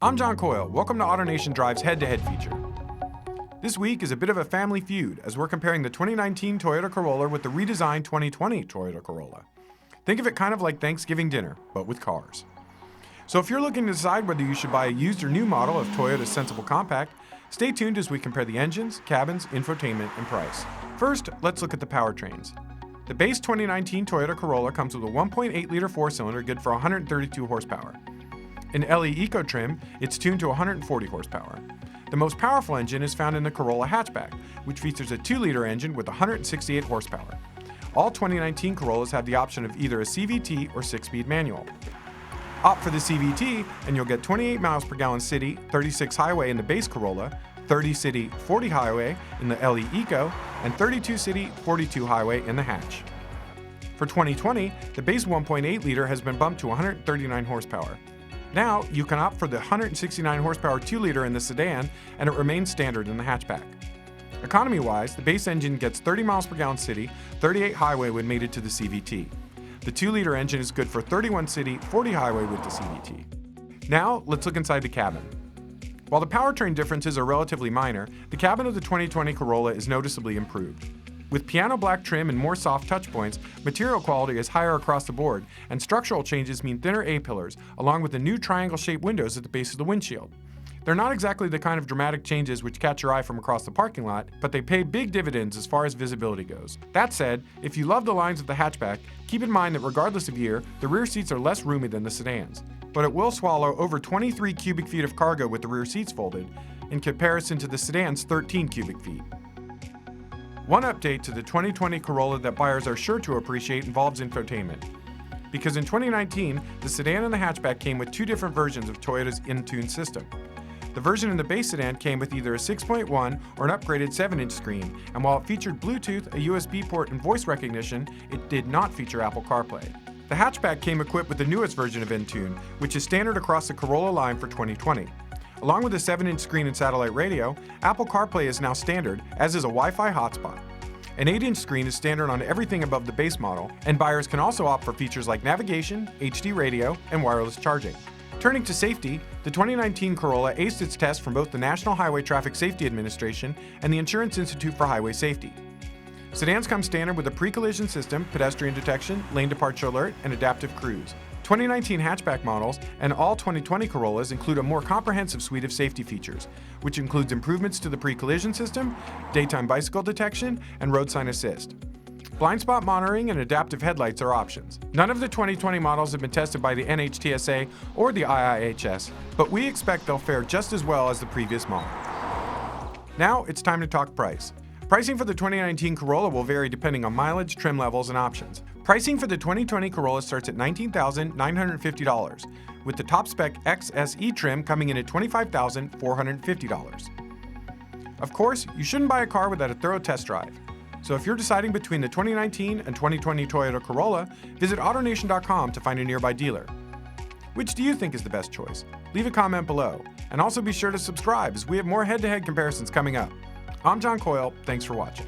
I'm John Coyle. Welcome to AutoNation Drive's head-to-head feature. This week is a bit of a family feud as we're comparing the 2019 Toyota Corolla with the redesigned 2020 Toyota Corolla. Think of it kind of like Thanksgiving dinner, but with cars. So if you're looking to decide whether you should buy a used or new model of Toyota's sensible compact, stay tuned as we compare the engines, cabins, infotainment, and price. First, let's look at the powertrains. The base 2019 Toyota Corolla comes with a 1.8-liter four-cylinder good for 132 horsepower. In LE Eco trim, it's tuned to 140 horsepower. The most powerful engine is found in the Corolla hatchback, which features a 2-liter engine with 168 horsepower. All 2019 Corollas have the option of either a CVT or 6-speed manual. Opt for the CVT and you'll get 28 miles per gallon city, 36 highway in the base Corolla, 30 city, 40 highway in the LE Eco, and 32 city, 42 highway in the hatch. For 2020, the base 1.8-liter has been bumped to 139 horsepower. Now, you can opt for the 169 horsepower 2-liter in the sedan, and it remains standard in the hatchback. Economy-wise, the base engine gets 30 miles per gallon city, 38 highway when mated to the CVT. The 2-liter engine is good for 31 city, 40 highway with the CVT. Now, let's look inside the cabin. While the powertrain differences are relatively minor, the cabin of the 2020 Corolla is noticeably improved. With piano black trim and more soft touch points, material quality is higher across the board, and structural changes mean thinner A-pillars, along with the new triangle-shaped windows at the base of the windshield. They're not exactly the kind of dramatic changes which catch your eye from across the parking lot, but they pay big dividends as far as visibility goes. That said, if you love the lines of the hatchback, keep in mind that regardless of year, the rear seats are less roomy than the sedans. But it will swallow over 23 cubic feet of cargo with the rear seats folded, in comparison to the sedan's 13 cubic feet. One update to the 2020 Corolla that buyers are sure to appreciate involves infotainment. Because in 2019, the sedan and the hatchback came with two different versions of Toyota's InTune system. The version in the base sedan came with either a 6.1 or an upgraded 7-inch screen, and while it featured Bluetooth, a USB port, and voice recognition, it did not feature Apple CarPlay. The hatchback came equipped with the newest version of InTune, which is standard across the Corolla line for 2020. Along with a 7-inch screen and satellite radio, Apple CarPlay is now standard, as is a Wi-Fi hotspot. An 8-inch screen is standard on everything above the base model, and buyers can also opt for features like navigation, HD radio, and wireless charging. Turning to safety, the 2019 Corolla aced its test from both the National Highway Traffic Safety Administration and the Insurance Institute for Highway Safety. Sedans come standard with a pre-collision system, pedestrian detection, lane departure alert, and adaptive cruise. 2019 hatchback models and all 2020 Corollas include a more comprehensive suite of safety features, which includes improvements to the pre-collision system, daytime bicycle detection, and road sign assist. Blind spot monitoring and adaptive headlights are options. None of the 2020 models have been tested by the NHTSA or the IIHS, but we expect they'll fare just as well as the previous model. Now it's time to talk price. Pricing for the 2019 Corolla will vary depending on mileage, trim levels, and options. Pricing for the 2020 Corolla starts at $19,950, with the top spec XSE trim coming in at $25,450. Of course, you shouldn't buy a car without a thorough test drive. So if you're deciding between the 2019 and 2020 Toyota Corolla, visit AutoNation.com to find a nearby dealer. Which do you think is the best choice? Leave a comment below, and also be sure to subscribe as we have more head-to-head comparisons coming up. I'm John Coyle, thanks for watching.